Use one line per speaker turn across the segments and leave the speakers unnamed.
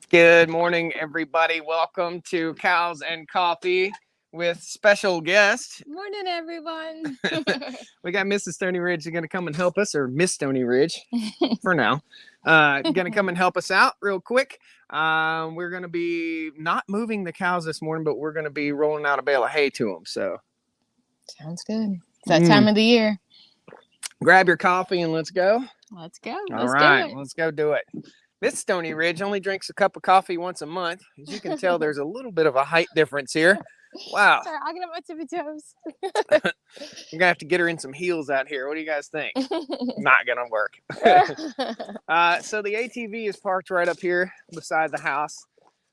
Good morning, everybody. Welcome to Cows and Coffee with special guest.
Morning, everyone.
We got Mrs. Stony Ridge going to come and help us, or Miss Stony Ridge for now. Going to come and help us out real quick. We're going to be not moving the cows this morning, but we're going to be rolling out a bale of hay to them. So
Sounds good. It's that time of the year.
Grab your coffee and let's go.
Let's go.
All right, let's go do it. Miss Stony Ridge only drinks a cup of coffee once a month. As you can tell, there's a little bit of a height difference here. Wow.
Sorry, I'll get up my tippy toes.
You're going to have to get her in some heels out here. What do you guys think? Not going to work. So the ATV is parked right up here beside the house.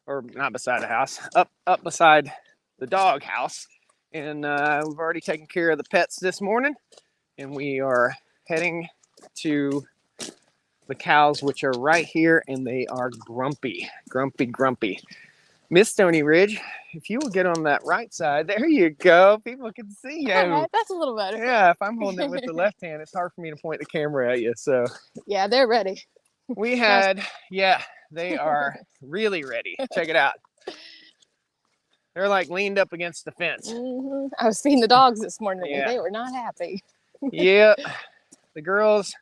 Or not beside the house. Up beside the dog house. And we've already taken care of the pets this morning. And we are heading to the cows, which are right here, and they are grumpy. Miss Stony Ridge, if you will get on that right side, there you go. People can see you.
All right, that's a little better.
Yeah, if I'm holding it with the left hand, it's hard for me to point the camera at you. So
yeah, they're ready.
We had, they are really ready. Check it out. They're like leaned up against the fence.
Mm-hmm. I was feeding the dogs this morning,
Yeah.
and they were not happy.
Yep, the girls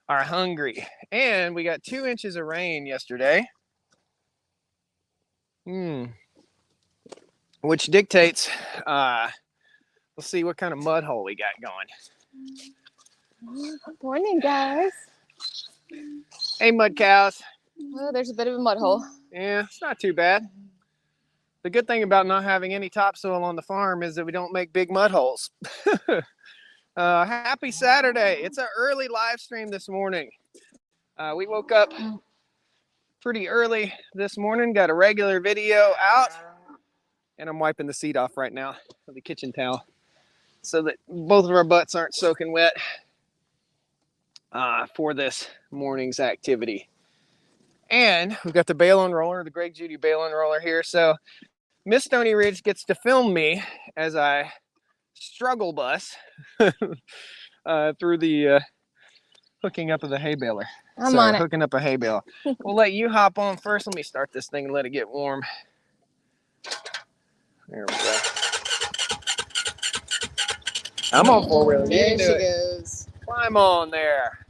are hungry, and we got 2 inches of rain yesterday. Which dictates, we'll see what kind of mud hole we got going.
Good morning, guys.
Hey, mud cows.
Well, there's a bit of a mud hole.
Yeah, it's not too bad. The good thing about not having any topsoil on the farm is that we don't make big mud holes. Happy Saturday. It's an early live stream this morning. We woke up pretty early this morning, got a regular video out, and I'm wiping the seat off right now with the kitchen towel so that both of our butts aren't soaking wet for this morning's activity. And we've got the bale unroller, the Greg Judy bale unroller here. So Miss Stony Ridge gets to film me as I struggle bus through the hooking up of the hay baler.
I'm on it.
Hooking up a hay bale. We'll let you hop on first. Let me start this thing and let it get warm. There we go. I'm on four-wheeler.
There she goes.
Climb on there.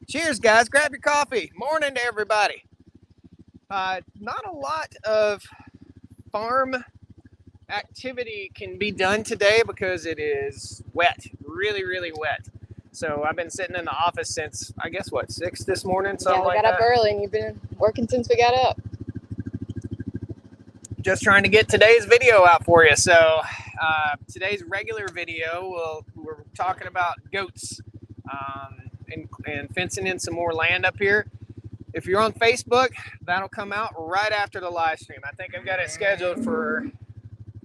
Cheers, guys. Grab your coffee. Morning to everybody. Not a lot of farm activity can be done today because it is wet, really wet. So I've been sitting in the office since, I guess, 6 this morning?
Yeah, we got up early, and you've been working since we got up.
Just trying to get today's video out for you. So today's regular video, we're talking about goats and fencing in some more land up here. If you're on Facebook, that'll come out right after the live stream. I think I've got it scheduled for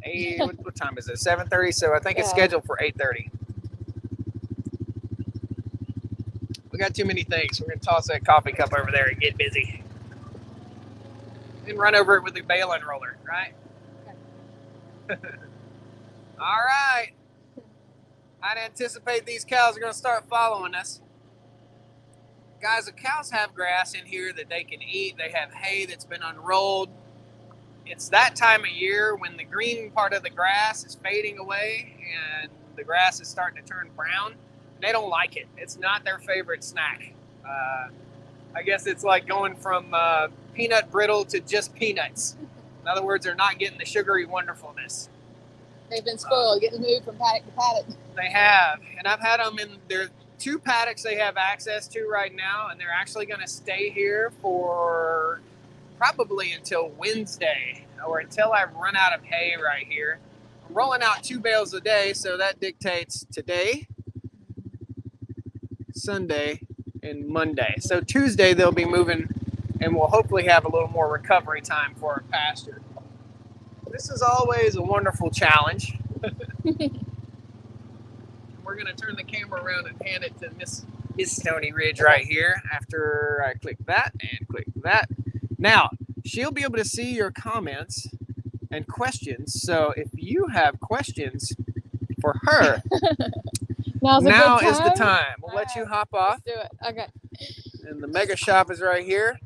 what time is it? 7:30. So I think it's scheduled for 8:30. We got too many things. We're gonna toss that coffee cup over there and get busy. And run over it with the bale unroller, right? Okay. All right. I'd anticipate these cows are gonna start following us. Guys, the cows have grass in here that they can eat. They have hay that's been unrolled. It's that time of year when the green part of the grass is fading away and the grass is starting to turn brown. They don't like it. It's not their favorite snack. I guess it's like going from peanut brittle to just peanuts. In other words, they're not getting the sugary wonderfulness.
They've been spoiled, getting moved from paddock to paddock.
They have. And I've had them in their 2 paddocks they have access to right now, and they're actually going to stay here for probably until Wednesday or until I run out of hay right here. I'm rolling out 2 bales a day, so that dictates today, Sunday, and Monday. So Tuesday they'll be moving, and we'll hopefully have a little more recovery time for our pasture. This is always a wonderful challenge. We're going to turn the camera around and hand it to Miss Stony Ridge right here after I click that and click that. Now, she'll be able to see your comments and questions. So if you have questions for her, now is the time. We'll let you hop off.
Let's do it. Okay.
And the mega shop is right here.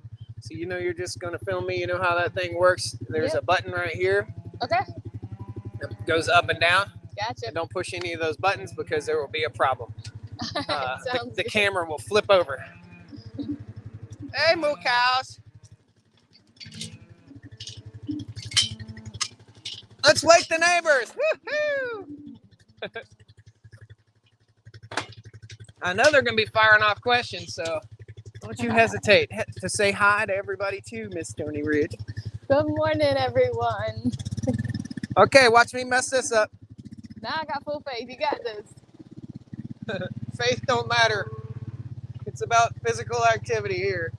So you know you're just going to film me. You know how that thing works. There's a button right here.
Okay.
It goes up and down.
Gotcha.
And don't push any of those buttons because there will be a problem. The
Good.
camera will flip over. Hey, moo cows. Let's wake the neighbors. Woo-hoo! I know they're going to be firing off questions, so don't you hesitate to say hi to everybody too, Miss Stony Ridge.
Good morning, everyone.
Okay, watch me mess this up.
Now I got full faith. You got this.
Faith don't matter. It's about physical activity here.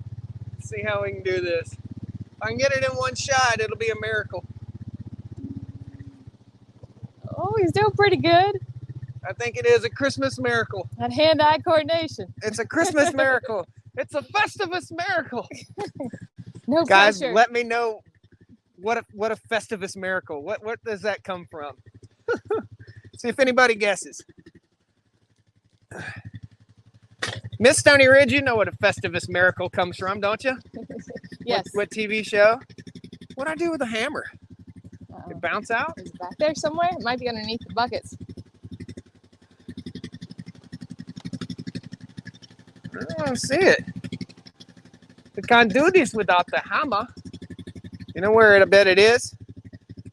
Let's see how we can do this. If I can get it in one shot, it'll be a miracle.
Oh, he's doing pretty good.
I think it is a Christmas miracle.
That hand-eye coordination.
It's a Christmas miracle. It's a Festivus miracle.
No
Guys,
pressure.
let me know what a Festivus miracle. What does that come from? See if anybody guesses. Miss Stony Ridge, you know what a Festivus miracle comes from, don't you?
Yes.
What TV show? What'd I do with the hammer? It bounce out?
Is it back there somewhere? It might be underneath the buckets.
I don't see it. We can't do this without the hammer. You know where I bet it is?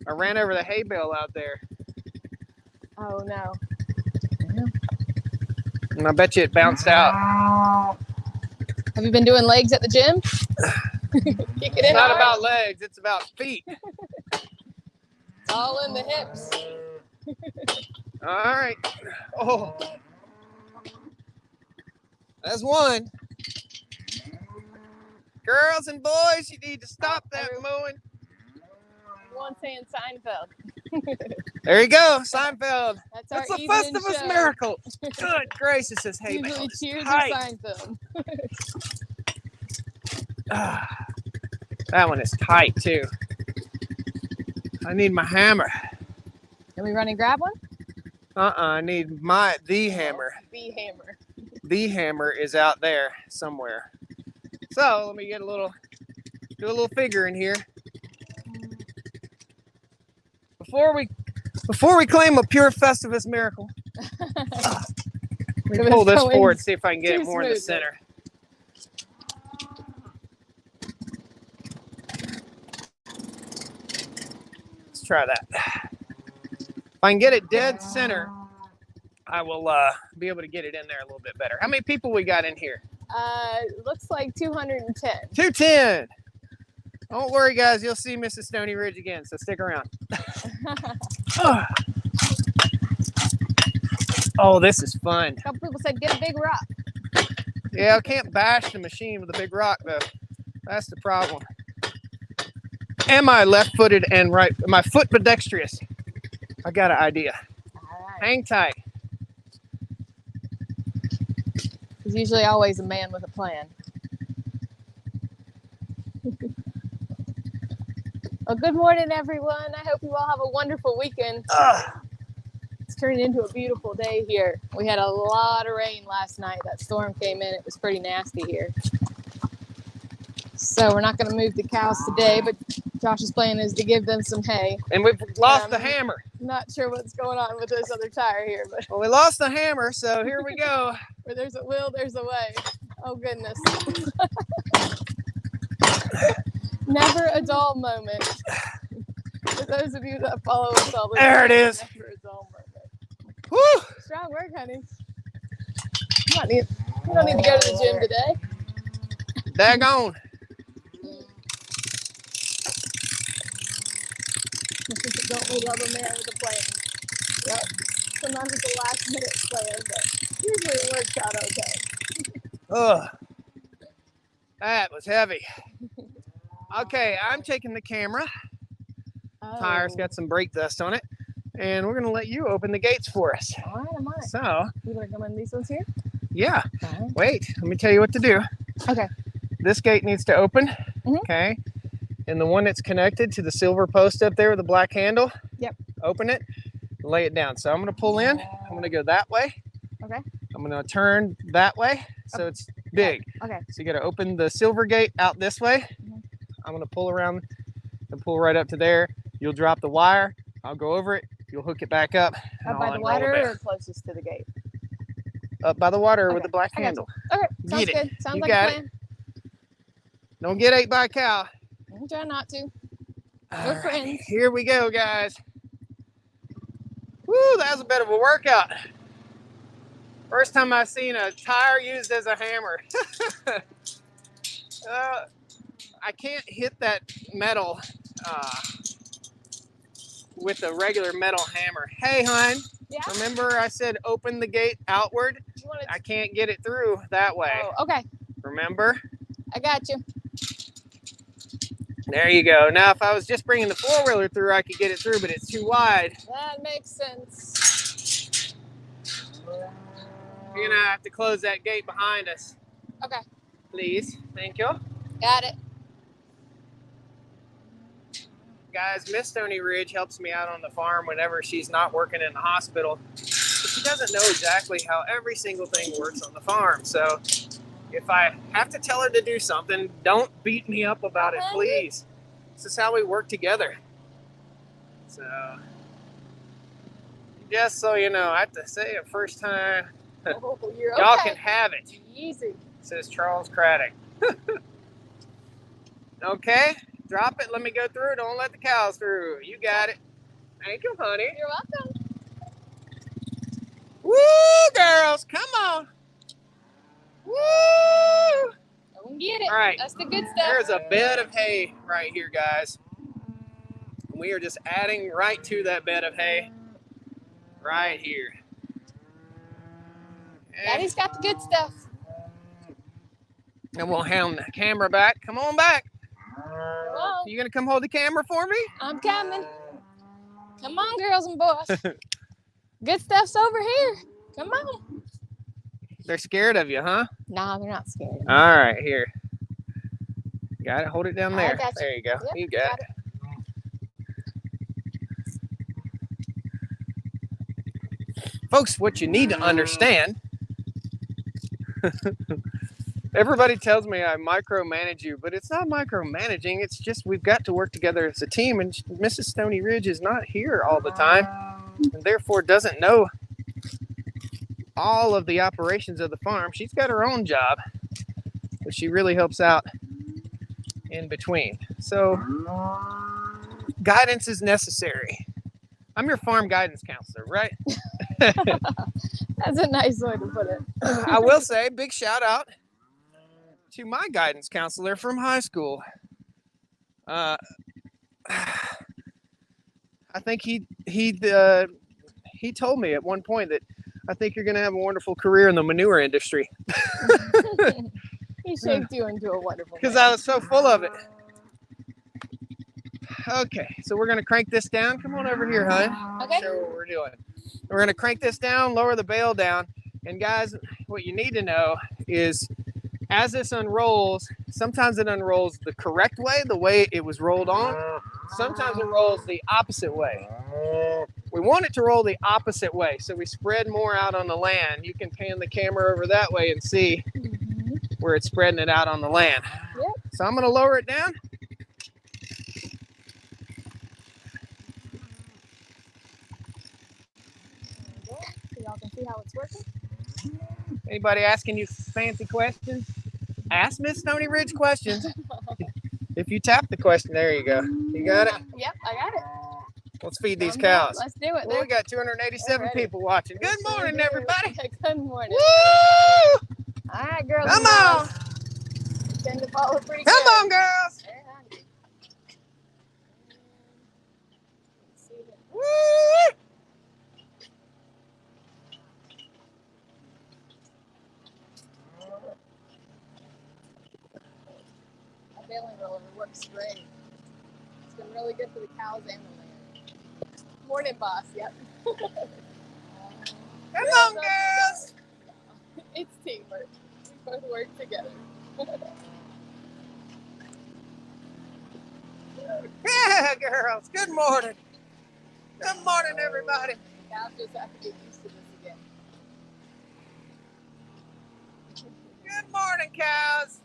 I ran over the hay bale out there.
Oh, no.
And I bet you it bounced out.
Have you been doing legs at the gym? Kick it
It's
in
not
hard.
about legs, it's about feet.
It's all in the hips.
All right. Oh. That's one. Girls and boys, you need to stop that mowing.
One saying Seinfeld.
There you go, Seinfeld.
That's our
It's a
evening
Festivus
show.
miracle. Good gracious, this hay bale
Usually
is
Cheers or
tight.
Seinfeld.
That one is tight too. I need my hammer.
Can we run and grab one?
I need the hammer.
The hammer.
The hammer is out there somewhere. So let me do a little figure in here. Before we claim a pure Festivus miracle, let me pull this forward, see if I can get it more in the center. Let's try that. If I can get it dead center, I will be able to get it in there a little bit better. How many people we got in here?
Looks like 210.
210. Don't worry, guys. You'll see Mrs. Stony Ridge again, so stick around. Oh, this is fun.
A couple people said get a big rock.
Yeah, I can't bash the machine with a big rock, though. That's the problem. Am I left-footed and right? Am I foot-dexterous? I got an idea.
All right.
Hang tight.
He's usually always a man with a plan. Well, good morning, everyone. I hope you all have a wonderful weekend. It's turning into a beautiful day here. We had a lot of rain last night. That storm came in. It was pretty nasty here. So we're not going to move the cows today, but Josh's plan is to give them some hay.
And we've lost the hammer.
Not sure what's going on with this other tire here, but
Well, we lost the hammer, so here we go.
where there's a will, there's a way. Oh, goodness. Never a dull moment. For those of you that follow us all the time.
There it is.
Never a dull moment.
Woo!
Strong work, honey. You don't need to go to the gym today.
Daggone.
Don't we love a man with a plan? Yep. Sometimes it's a last minute plan, but usually it works out okay.
Ugh. That was heavy. Okay, I'm taking the camera. Tire's got some brake dust on it. And we're going to let you open the gates for us.
All right, I might.
So,
You want to come in these ones here?
yeah.
All right.
Wait, let me tell you what to do.
Okay.
This gate needs to open.
Mhm.
Okay. And the one that's connected to the silver post up there with the black handle.
Yep.
Open it. Lay it down. So I'm going to pull in. I'm going to go that way.
Okay.
I'm going to turn that way. So it's big.
Okay.
So you got to open the silver gate out this way.
Mhm.
I'm gonna pull around and pull right up to there. You'll drop the wire. I'll go over it. You'll hook it back up.
Up by the water or closest to the gate?
Up by the water
Okay,
with the black
I got
handle.
you. Okay, sounds
Get it.
good. Sounds
You
like a
got
plan.
Don't get ate by a cow.
I'll try not to.
All
We're
right,
friends.
here we go, guys. Woo, that was a bit of a workout. First time I've seen a tire used as a hammer. I can't hit that metal with a regular metal hammer. Hey, hon.
Yeah?
Remember I said open the gate outward? I can't get it through that way.
Oh, okay.
Remember?
I got you.
There you go. Now, if I was just bringing the four-wheeler through, I could get it through, but it's too wide.
That makes sense.
You're going to have to close that gate behind us.
Okay.
Please. Thank you.
Got it.
Guys, Miss Stony Ridge helps me out on the farm whenever she's not working in the hospital. But she doesn't know exactly how every single thing works on the farm. So if I have to tell her to do something, don't beat me up about it, please. This is how we work together. So, just so you know, I have to say it first time.
Oh, you're
Y'all
okay.
can have it,
Easy.
says Charles Craddock. Okay, drop it. Let me go through. Don't let the cows through. You got it. Thank you, honey.
You're welcome.
Woo, girls, come on. Woo!
Go and get it.
All right.
That's the good stuff.
There's a bed of hay right here, guys. We are just adding right to that bed of hay right here.
Daddy's got the good stuff.
And we'll hand the camera back. Come on back.
Hello.
You gonna come hold the camera for me?
I'm coming. Come on, girls and boys. Good stuff's over here. Come on.
They're scared of you, huh?
Nah, they're not scared.
All right, here. Got it. Hold it down
I
there.
got you.
There you go.
Yep,
You got it. Folks, what you need to understand, everybody tells me I micromanage you, but it's not micromanaging. It's just we've got to work together as a team, and Mrs. Stony Ridge is not here all the time, and therefore doesn't know all of the operations of the farm. She's got her own job, but she really helps out in between. So guidance is necessary. I'm your farm guidance counselor, right?
That's a nice way to put it.
I will say, big shout out to my guidance counselor from high school. I think he told me at one point that I think you're going to have a wonderful career in the manure industry.
He shaped you into a wonderful
Because
man.
I was so full of it. Okay, so we're going to crank this down. Come on over here, hon.
Okay.
Show what we're doing. We're going to crank this down, lower the bale down. And guys, what you need to know is as this unrolls, sometimes it unrolls the correct way, the way it was rolled on. Sometimes it rolls the opposite way. We want it to roll the opposite way, so we spread more out on the land. You can pan the camera over that way and see where it's spreading it out on the land.
Yep.
So I'm going to lower it down.
So y'all can see how it's working.
Anybody asking you fancy questions? Ask Miss Stony Ridge questions. If you tap the question, there you go. You got it?
Yep, I got it.
Let's feed these
Thumbs up.
cows.
Let's do it.
Well, we got 287 people watching. Good morning, everybody.
Good morning.
Woo!
All right, girls.
Come on.
Tend to follow pretty
Come
good.
on, girls. Woo!
A baling roller works great. It's been really good for the cows and the land. Morning, boss. Yep.
Come on, girls.
It's teamwork. We both work together.
Yeah, girls. Good morning. Good morning, everybody.
The cows just have to get used to this again.
Good morning, cows.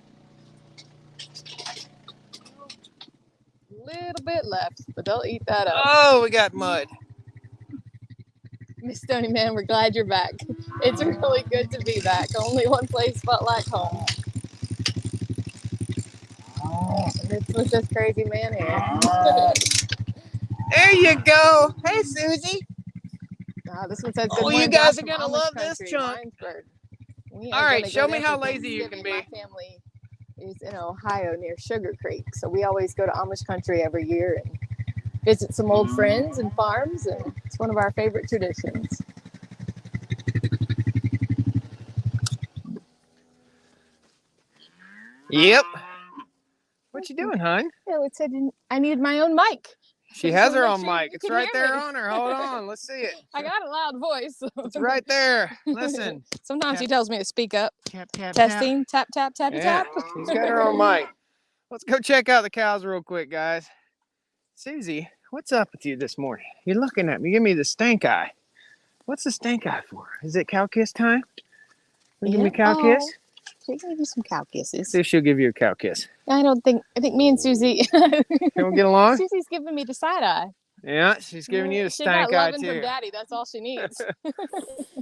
Little bit left, but they'll eat that up.
Oh, we got mud.
Miss Stony Man, we're glad you're back. It's really good to be back. Only one place felt like home. And this was just crazy man here.
There you go. Hey, Susie.
This one says, good
Oh,
morning,
you guys
Josh
are
from
gonna
Amish
love this
country,
chunk.
Winesburg. We
All
are
right,
gonna
show
go
me
there
how
for
lazy you can
Thanksgiving.
be.
My family is in Ohio near Sugar Creek, so we always go to Amish country every year and visit some old friends and farms, and it's one of our favorite traditions.
Yep. What you doing, hon?
Yeah, it said I needed my own mic.
She has her own mic. It's right there on her. Hold on. Let's see it.
I got a loud voice. So.
It's right there. Listen.
Sometimes she tells me to speak up.
Tap, tap,
Testing. Tap, tap, tappy,
yeah,
tap.
She's got her own mic. Let's go check out the cows real quick, guys. Susie, what's up with you this morning? You're looking at me. Give me the stank eye. What's the stank eye for? Is it cow kiss time? Give me a cow kiss?
She can give you some cow kisses.
See if she'll give you a cow kiss.
I think me and Susie.
Can we get along?
Susie's giving me the side eye.
Yeah, she's giving you the stank eye too.
She got loving from Daddy. That's all she needs.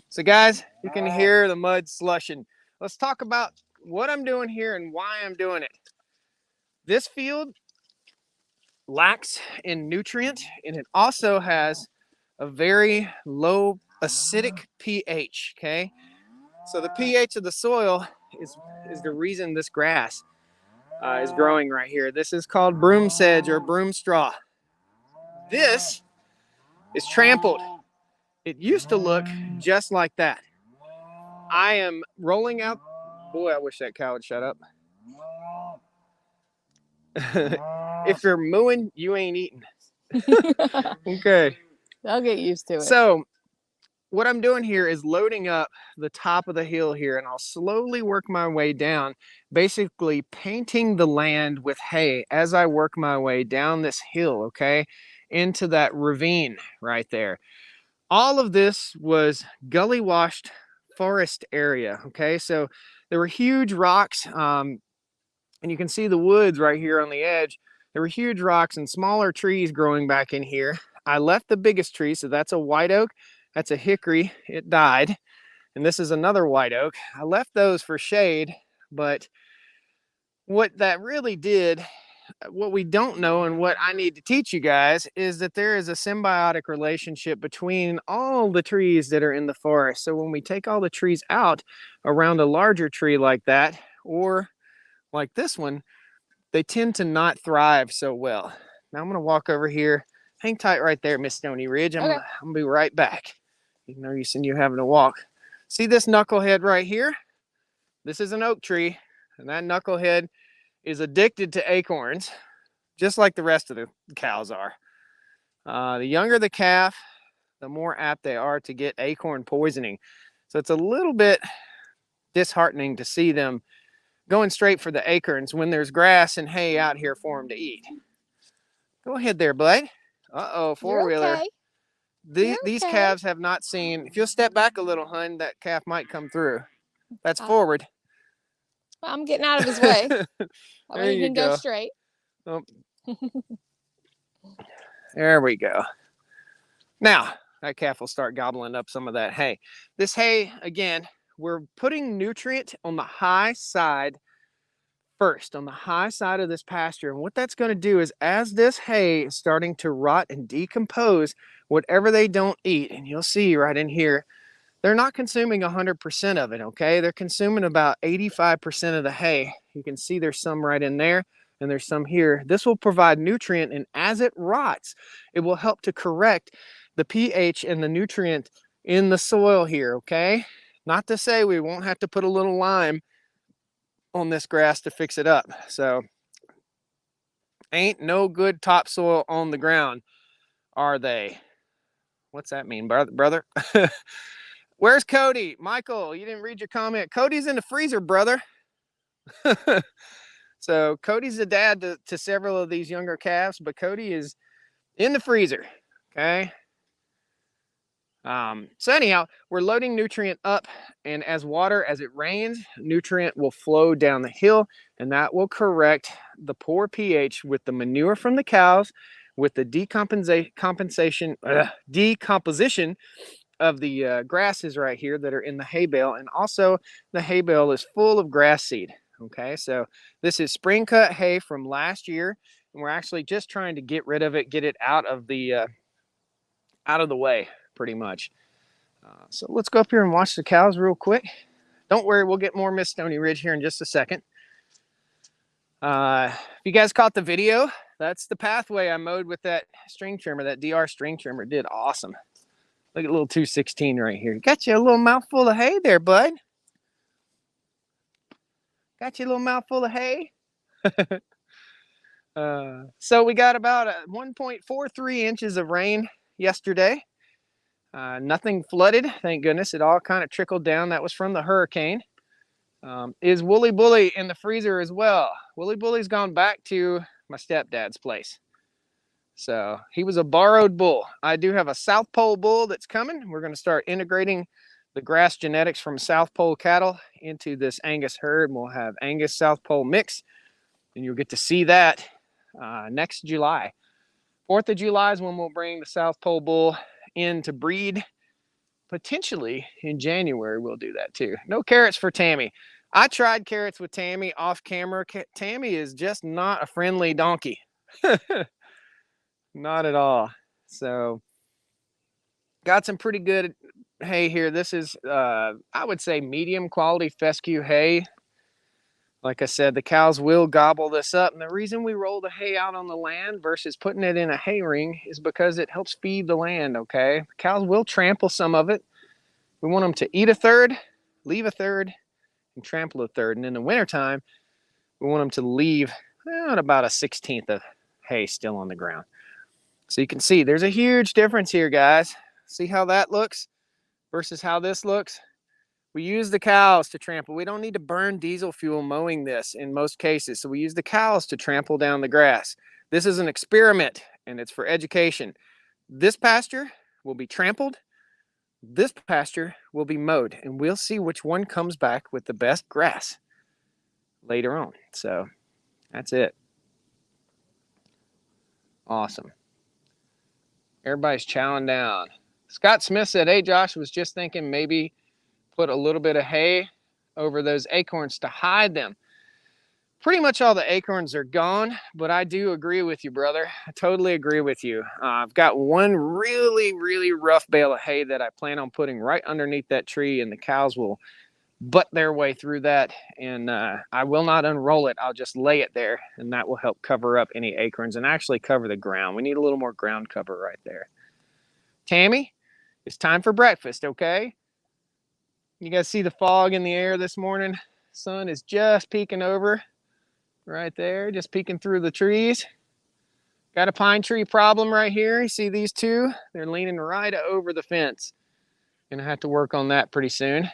So guys, you can hear the mud slushing. Let's talk about what I'm doing here and why I'm doing it. This field lacks in nutrient, and it also has a very low acidic pH, okay? So the pH of the soil is the reason this grass is growing right here. This is called broom sedge or broom straw. This is trampled. It used to look just like that. I am rolling out. Boy, I wish that cow would shut up. If you're mooing, you ain't eating. Okay.
I'll get used to it.
So what I'm doing here is loading up the top of the hill here, and I'll slowly work my way down, basically painting the land with hay as I work my way down this hill, okay, into that ravine right there. All of this was gully washed forest area, okay? So there were huge rocks, and you can see the woods right here on the edge. There were huge rocks and smaller trees growing back in here. I left the biggest tree, so that's a white oak. That's a hickory. It died. And this is another white oak. I left those for shade, but what that really did, what we don't know and what I need to teach you guys is that there is a symbiotic relationship between all the trees that are in the forest. So when we take all the trees out around a larger tree like that, or like this one, they tend to not thrive so well. Now I'm going to walk over here. Hang tight right there, Miss Stony Ridge. I'm going to be right back. Even though you're having to walk. See this knucklehead right here? This is an oak tree, and that knucklehead is addicted to acorns, just like the rest of the cows are. The younger the calf, the more apt they are to get acorn poisoning. So it's a little bit disheartening to see them going straight for the acorns when there's grass and hay out here for them to eat. Go ahead there, bud. Uh-oh, four-wheeler.
Okay.
These calves have not seen. If you'll step back a little, hun, that calf might come through. That's forward.
I'm getting out of his way.
There you
can go straight.
Oh. There we go. Now, that calf will start gobbling up some of that hay. This hay, again, we're putting nutrient on the high side first, on the high side of this pasture. And what that's going to do is as this hay is starting to rot and decompose, whatever they don't eat, and you'll see right in here, they're not consuming 100% of it, okay? They're consuming about 85% of the hay. You can see there's some right in there, and there's some here. This will provide nutrient, and as it rots, it will help to correct the pH and the nutrient in the soil here, okay? Not to say we won't have to put a little lime on this grass to fix it up. So, ain't no good topsoil on the ground, are they? What's that mean, brother? Where's Cody? Michael, you didn't read your comment. Cody's in the freezer, brother. So Cody's the dad to several of these younger calves, but Cody is in the freezer, okay? So anyhow, we're loading nutrient up, and as it rains, nutrient will flow down the hill, and that will correct the poor pH with the manure from the cows, with the decomposition of the grasses right here that are in the hay bale, and also the hay bale is full of grass seed. Okay, so this is spring cut hay from last year, and we're actually just trying to get rid of it, get it out of the way, pretty much. So let's go up here and watch the cows real quick. Don't worry, we'll get more Miss Stony Ridge here in just a second. If you guys caught the video, that's the pathway I mowed with that string trimmer, that DR string trimmer. It did awesome. Look at little 216 right here. Got you a little mouthful of hay there, bud. Got you a little mouthful of hay. So we got about 1.43 inches of rain yesterday. Nothing flooded, thank goodness. It all kind of trickled down. That was from the hurricane. Is Wooly Bully in the freezer as well? Wooly Bully's gone back to my stepdad's place. So he was a borrowed bull. I do have a South Pole bull that's coming. We're going to start integrating the grass genetics from South Pole cattle into this Angus herd. We'll have Angus South Pole mix, and you'll get to see that next July. 4th of July is when we'll bring the South Pole bull in to breed. Potentially in January we'll do that too. No carrots for Tammy. I tried carrots with Tammy off camera. Tammy is just not a friendly donkey. Not at all. So got some pretty good hay here. This is I would say medium quality fescue hay. Like I said, the cows will gobble this up, and the reason we roll the hay out on the land versus putting it in a hay ring is because it helps feed the land. Okay, the cows will trample some of it. We want them to eat a third, leave a third, and trample a third. And in the wintertime, we want them to leave about a 1/16 of hay still on the ground. So you can see there's a huge difference here, guys. See how that looks versus how this looks? We use the cows to trample. We don't need to burn diesel fuel mowing this in most cases. So we use the cows to trample down the grass. This is an experiment, and it's for education. This pasture will be trampled. This pasture will be mowed, and we'll see which one comes back with the best grass later on. So that's it. Awesome. Everybody's chowing down. Scott Smith said, hey, Josh, was just thinking maybe put a little bit of hay over those acorns to hide them. Pretty much all the acorns are gone, but I do agree with you, brother. I totally agree with you. I've got one really, really rough bale of hay that I plan on putting right underneath that tree, and the cows will butt their way through that, and I will not unroll it. I'll just lay it there, and that will help cover up any acorns and actually cover the ground. We need a little more ground cover right there. Tammy, it's time for breakfast, okay? You guys see the fog in the air this morning? Sun is just peeking over right there, just peeking through the trees. Got a pine tree problem right here. You see these two? They're leaning right over the fence. Gonna have to work on that pretty soon.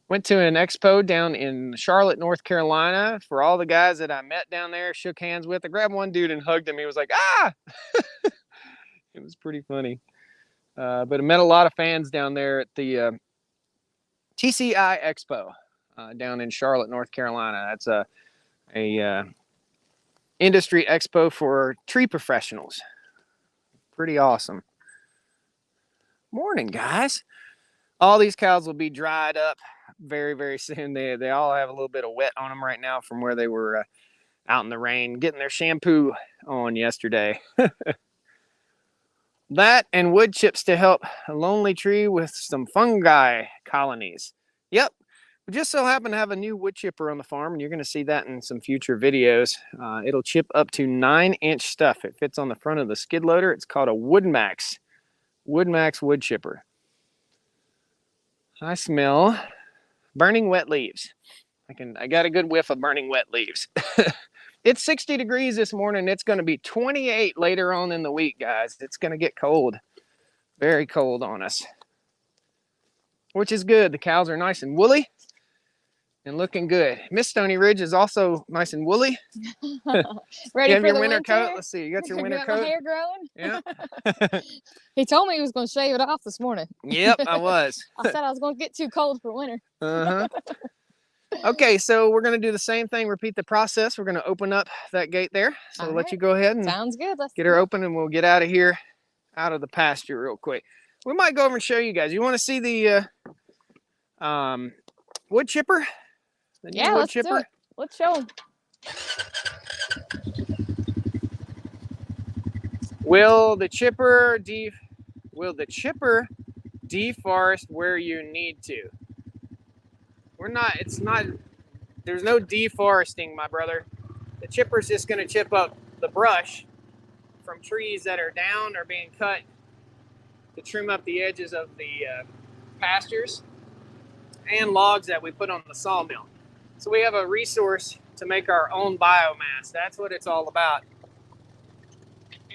Went to an expo down in Charlotte, North Carolina. For all the guys that I met down there, shook hands with. I grabbed one dude and hugged him. He was like, ah! It was pretty funny. But I met a lot of fans down there at the TCI Expo down in Charlotte, North Carolina. That's a industry expo for tree professionals. Pretty awesome. Morning, guys. All these cows will be dried up very, very soon. They all have a little bit of wet on them right now from where they were out in the rain, getting their shampoo on yesterday. That and wood chips to help a lonely tree with some fungi colonies. Yep. We just so happen to have a new wood chipper on the farm, and you're going to see that in some future videos. It'll chip up to 9-inch stuff. It fits on the front of the skid loader. It's called a WoodMax wood chipper. I smell burning wet leaves. I got a good whiff of burning wet leaves. It's 60 degrees this morning. It's going to be 28 later on in the week, guys. It's going to get cold. Very cold on us. Which is good. The cows are nice and woolly. and looking good. Miss Stony Ridge is also nice and woolly.
Ready
You have
for
your
the
winter coat. Let's see. You got your
You
winter
got my
coat.
hair growing?
Yeah.
He told me he was going to shave it off this morning.
Yep, I was.
I said I was going to get too cold for winter.
Uh-huh. Okay, so we're going to do the same thing. Repeat the process. We're going to open up that gate there. So
All
let
right.
you go ahead and
Sounds good. Let's
get her open, and we'll get out of here, out of the pasture real quick. We might go over and show you guys. You want to see the wood chipper? The new wood
let's
chipper?
do it. Let's show them.
Will the chipper deforest where you need to? There's no deforesting, my brother. The chipper's just going to chip up the brush from trees that are down or being cut to trim up the edges of the pastures and logs that we put on the sawmill. So we have a resource to make our own biomass. That's what it's all about.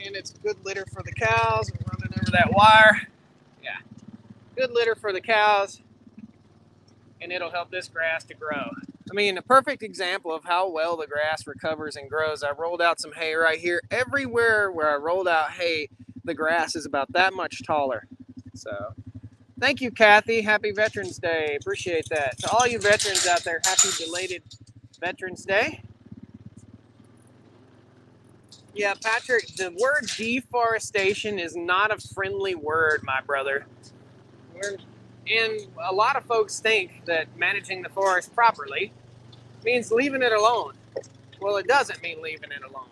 And it's good litter for the cows. We're running over that wire. Yeah, good litter for the cows, and it'll help this grass to grow. I mean, a perfect example of how well the grass recovers and grows. I rolled out some hay right here. Everywhere where I rolled out hay, the grass is about that much taller. So thank you, Kathy. Happy Veterans Day. Appreciate that. To all you veterans out there, happy belated Veterans Day. Yeah, Patrick, the word deforestation is not a friendly word, my brother. And a lot of folks think that managing the forest properly means leaving it alone. Well, it doesn't mean leaving it alone.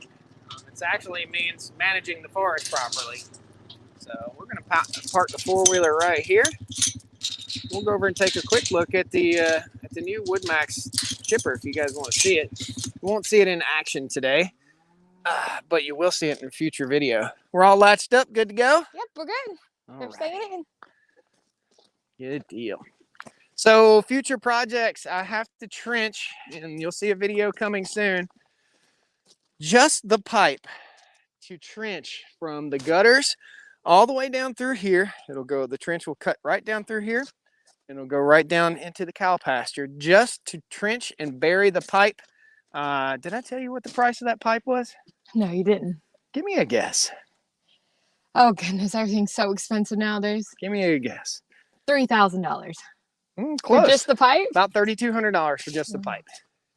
It actually means managing the forest properly. So we're going to park the four-wheeler right here. We'll go over and take a quick look at the new WoodMax chipper if you guys want to see it. You won't see it in action today, but you will see it in a future video. We're all latched up, good to go?
Yep, we're good. We're staying in.
Good deal. So future projects, I have to trench, and you'll see a video coming soon. Just the pipe to trench from the gutters all the way down through here. The trench will cut right down through here, and it'll go right down into the cow pasture just to trench and bury the pipe. Did I tell you what the price of that pipe was?
No, you didn't.
Give me a guess.
Oh, goodness. Everything's so expensive nowadays.
Give me a guess.
$3,000.
Close.
For just the pipe?
About $3,200 for just the pipe.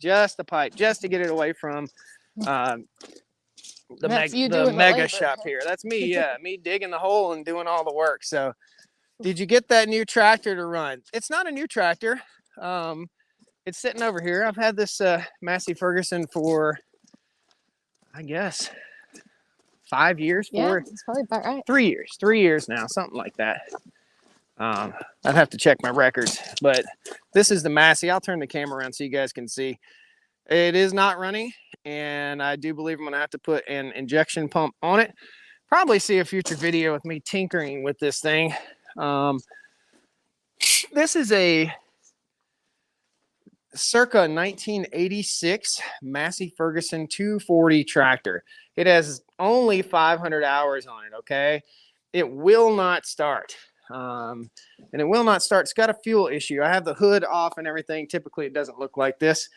Just the pipe, just to get it away from the mega shop here. That's me, me digging the hole and doing all the work. So did you get that new tractor to run? It's not a new tractor. It's sitting over here. I've had this Massey Ferguson for, I guess, 5 years.
Yeah, it's probably about right.
3 years now, something like that. I'd have to check my records, but this is the Massey. I'll turn the camera around so you guys can see. It is not running, and I do believe I'm going to have to put an injection pump on it. Probably see a future video with me tinkering with this thing. This is a circa 1986 Massey Ferguson 240 tractor. It has only 500 hours on it, okay? It will not start. And it will not start. It's got a fuel issue. I have the hood off and everything. Typically, it doesn't look like this,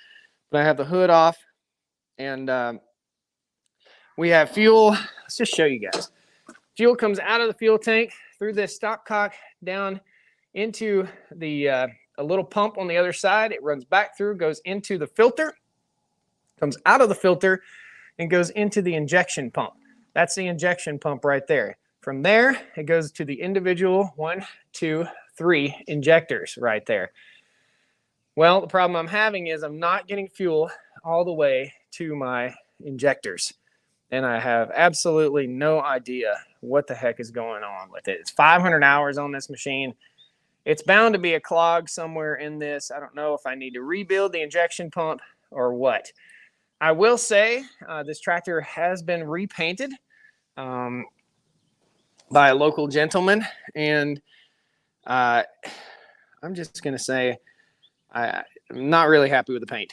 but I have the hood off, and we have fuel. Let's just show you guys. Fuel comes out of the fuel tank through this stopcock down into the a little pump on the other side. It runs back through, goes into the filter, comes out of the filter, and goes into the injection pump. That's the injection pump right there. From there, it goes to the individual 1, 2, 3 injectors right there. Well, the problem I'm having is I'm not getting fuel all the way to my injectors. And I have absolutely no idea what the heck is going on with it. It's 500 hours on this machine. It's bound to be a clog somewhere in this. I don't know if I need to rebuild the injection pump or what. I will say this tractor has been repainted by a local gentleman, and I'm just going to say I'm not really happy with the paint.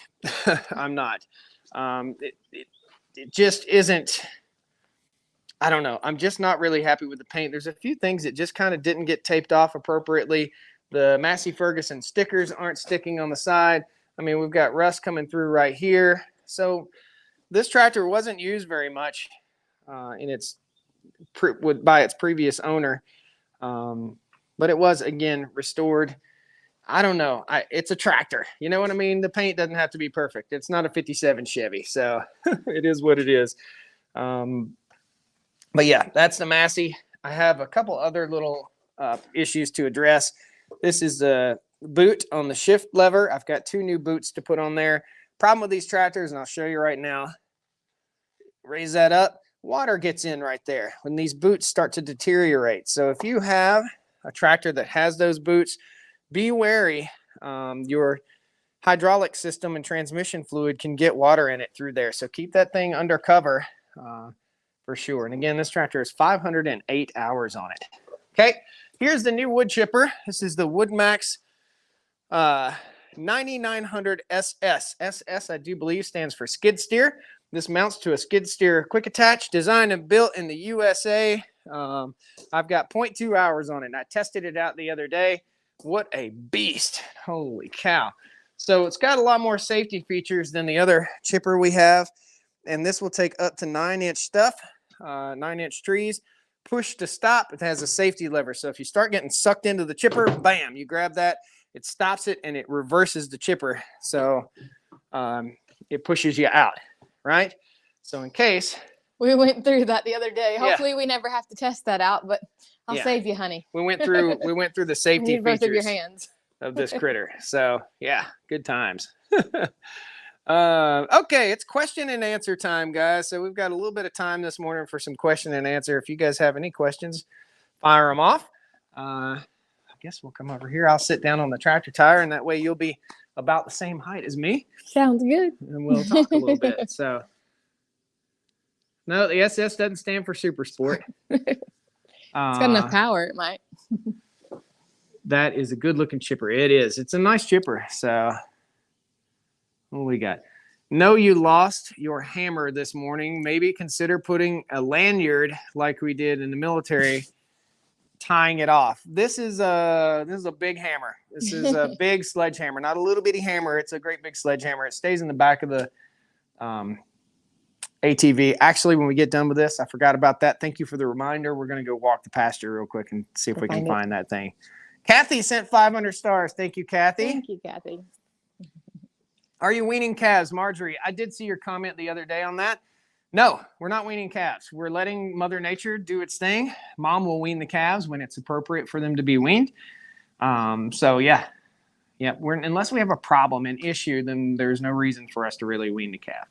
I'm not. It just isn't. I don't know. I'm just not really happy with the paint. There's a few things that just kind of didn't get taped off appropriately. The Massey Ferguson stickers aren't sticking on the side. I mean, we've got rust coming through right here. So this tractor wasn't used very much in its by its previous owner, but it was, again, restored. I don't know. It's a tractor. You know what I mean? The paint doesn't have to be perfect. It's not a 57 Chevy, so it is what it is. But yeah, that's the Massey. I have a couple other little issues to address. This is the boot on the shift lever. I've got 2 new boots to put on there. Problem with these tractors, and I'll show you right now. Raise that up. Water gets in right there when these boots start to deteriorate. So if you have a tractor that has those boots, be wary. Your hydraulic system and transmission fluid can get water in it through there. So keep that thing under cover for sure. And again, this tractor has 508 hours on it. Okay, here's the new wood chipper. This is the WoodMax 9900 SS. SS, I do believe, stands for skid steer. This mounts to a skid steer quick attach, designed and built in the USA. I've got 0.2 hours on it, and I tested it out the other day. What a beast. Holy cow. So it's got a lot more safety features than the other chipper we have. And this will take up to 9-inch stuff, 9-inch trees. Push to stop. It has a safety lever. So if you start getting sucked into the chipper, bam, you grab that. It stops it and it reverses the chipper. So it pushes you out, right? So in case.
We went through that the other day. Hopefully we never have to test that out, but I'll save you, honey.
We went through the safety
you need both
features
of your hands.
of this critter. So yeah, good times. Okay, it's question and answer time, guys. So we've got a little bit of time this morning for some question and answer. If you guys have any questions, fire them off. I guess we'll come over here. I'll sit down on the tractor tire, and that way you'll be about the same height as me.
Sounds good.
And we'll talk a little bit. So no, the SS doesn't stand for Super Sport.
It's got enough power, it might.
That is a good looking chipper. It is. It's a nice chipper. So what do we got? Know you lost your hammer this morning. Maybe consider putting a lanyard like we did in the military, tying it off. This is a big hammer. This is a big sledgehammer, not a little bitty hammer. It's a great big sledgehammer. It stays in the back of the ATV. Actually, when we get done with this, I forgot about that. Thank you for the reminder. We're going to go walk the pasture real quick and see if we can find that thing. Kathy sent 500 stars. Thank you, Kathy.
Thank you, Kathy.
Are you weaning calves, Marjorie? I did see your comment the other day on that. No, we're not weaning calves. We're letting Mother Nature do its thing. Mom will wean the calves when it's appropriate for them to be weaned. So yeah, unless we have a problem, an issue, then there's no reason for us to really wean the calf.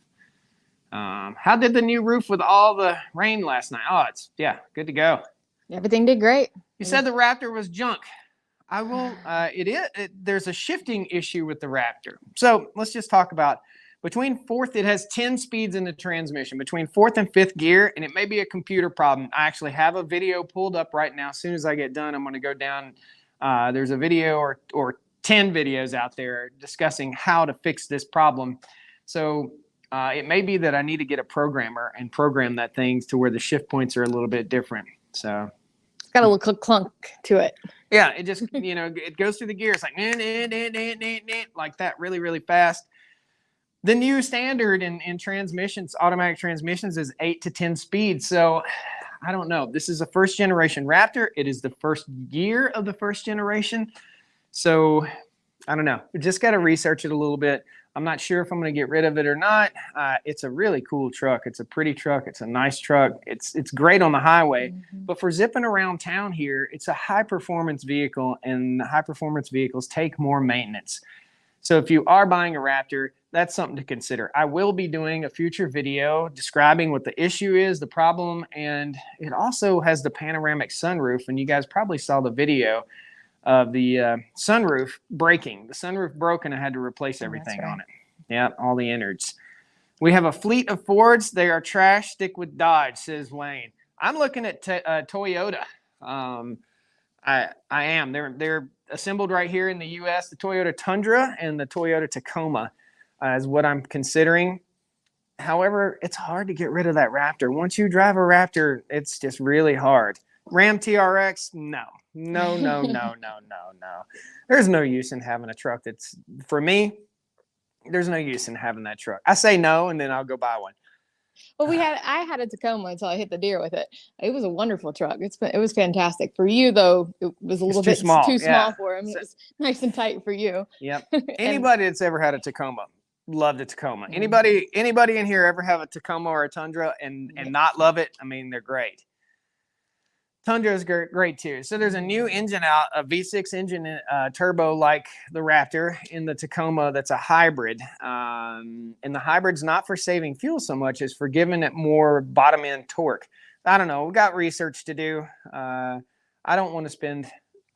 How did the new roof with all the rain last night? Oh, it's good to go.
Everything did great.
You said the Raptor was junk. I will. There's a shifting issue with the Raptor. So let's just talk about between fourth. It has 10 speeds in the transmission between fourth and fifth gear, and it may be a computer problem. I actually have a video pulled up right now. As soon as I get done, I'm going to go down. There's a video or 10 videos out there discussing how to fix this problem. So it may be that I need to get a programmer and program that thing to where the shift points are a little bit different. So.
Got a little clunk to it.
Yeah, it just, it goes through the gears like like that really, really fast. The new standard in transmissions, automatic transmissions, is 8 to 10 speeds. So I don't know. This is a first generation Raptor. It is the first year of the first generation. So I don't know. We just got to research it a little bit. I'm not sure if I'm going to get rid of it or not. It's a really cool truck. It's a pretty truck. It's a nice truck. It's great on the highway. Mm-hmm. But for zipping around town here, it's a high-performance vehicle, and high-performance vehicles take more maintenance. So if you are buying a Raptor, that's something to consider. I will be doing a future video describing what the issue is, the problem, and it also has the panoramic sunroof, and you guys probably saw the video of the sunroof breaking. The sunroof broke and I had to replace everything on it. Yeah, all the innards. We have a fleet of Fords. They are trash. Stick with Dodge, says Wayne. I'm looking at Toyota. I am. They're assembled right here in the U.S. The Toyota Tundra and the Toyota Tacoma is what I'm considering. However, it's hard to get rid of that Raptor. Once you drive a Raptor, it's just really hard. Ram TRX, no. No. There's no use in having a truck that's, for me, there's no use in having that truck. I say no, and then I'll go buy one.
Well, I had a Tacoma until I hit the deer with it. It was a wonderful truck. It was fantastic. For you though, it was a little bit too small for him. It was nice and tight for you.
Yep. Anybody that's ever had a Tacoma, loved a Tacoma. Anybody in here ever have a Tacoma or a Tundra and not love it? I mean, they're great. Tundra is great too. So there's a new engine out, a V6 engine, turbo like the Raptor in the Tacoma. That's a hybrid, and the hybrid's not for saving fuel so much as for giving it more bottom end torque. I don't know. We got research to do. I don't want to spend.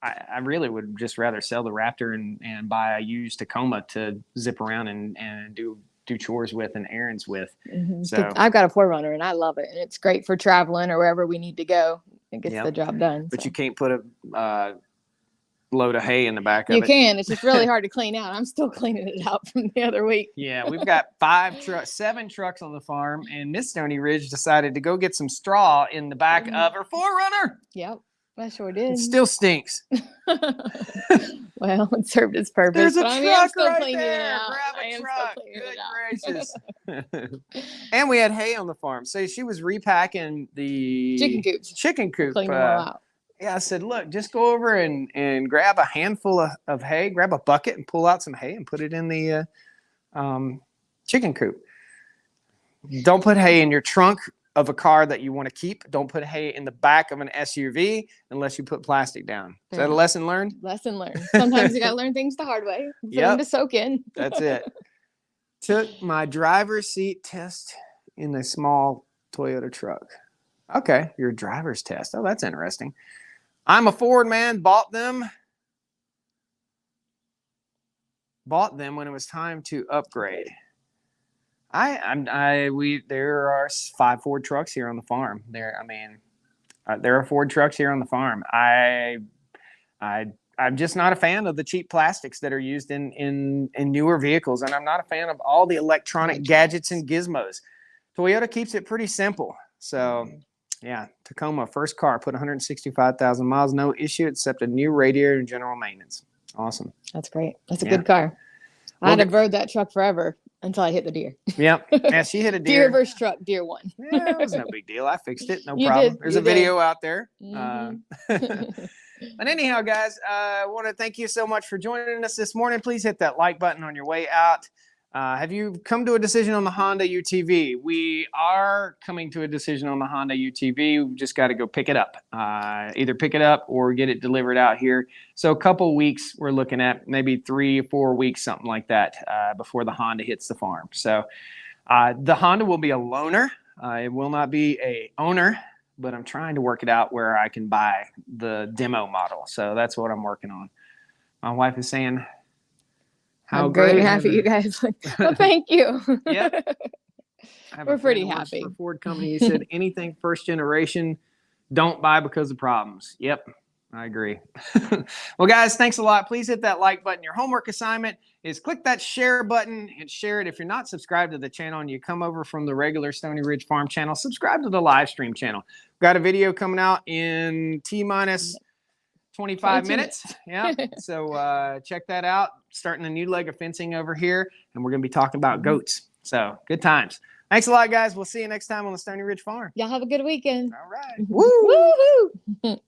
I really would just rather sell the Raptor and buy a used Tacoma to zip around and do chores with and errands with. So
I've got a 4Runner and I love it, and it's great for traveling or wherever we need to go. It gets the job done.
But you can't put a load of hay in the back of it.
You can. It's just really hard to clean out. I'm still cleaning it out from the other week.
Yeah, we've got 7 trucks on the farm, and Miss Stony Ridge decided to go get some straw in the back of her 4Runner.
Yep, I sure did.
It still stinks.
Well, it served its purpose.
There's a truck right
cleaning
there.
it out.
Grab a truck.
Good
gracious. And we had hay on the farm. So she was repacking the chicken coop.
Cleaning them all out.
Yeah, I said, look, just go over and grab a handful of hay, grab a bucket and pull out some hay and put it in the chicken coop. Don't put hay in your trunk of a car that you want to keep. Don't put hay in the back of an SUV unless you put plastic down. Is that a lesson learned?
Lesson learned. Sometimes you got to learn things the hard way for them to soak in.
That's it. Took my driver's seat test in a small Toyota truck. Okay, your driver's test. Oh, that's interesting. I'm a Ford man. Bought them when it was time to upgrade. There are 5 Ford trucks here on the farm. There are Ford trucks here on the farm. I'm just not a fan of the cheap plastics that are used in newer vehicles, and I'm not a fan of all the electronic gadgets and gizmos. Toyota keeps it pretty simple. So, yeah, Tacoma, first car, put 165,000 miles, no issue except a new radiator and general maintenance. Awesome.
That's great. That's a good car. I'd have rode that truck forever until I hit the deer.
Yep. Yeah, she hit a deer.
Deer versus truck, deer won.
Yeah, it was no big deal. I fixed it. No problem. There's a video out there. But anyhow, guys, I want to thank you so much for joining us this morning. Please hit that like button on your way out. Have you come to a decision on the Honda UTV? We are coming to a decision on the Honda UTV. We've just got to go pick it up. Either pick it up or get it delivered out here. So a couple weeks, we're looking at maybe 3 or 4 weeks, something like that, before the Honda hits the farm. So the Honda will be a loaner. It will not be a owner, but I'm trying to work it out where I can buy the demo model. So that's what I'm working on. My wife is saying,
I'm great and happy you guys. Well, thank you.
Yep.
We're pretty happy.
For Ford company, he said anything first generation, don't buy because of problems. Yep, I agree. Well, guys, thanks a lot. Please hit that like button. Your homework assignment is click that share button and share it. If you're not subscribed to the channel and you come over from the regular Stony Ridge Farm channel, subscribe to the live stream channel. We've got a video coming out in T-minus 25 minutes. Yeah. So check that out. Starting a new leg of fencing over here, and we're going to be talking about goats. So good times. Thanks a lot, guys. We'll see you next time on the Stony Ridge Farm.
Y'all have a good weekend.
All right.
Woo! Woo-hoo!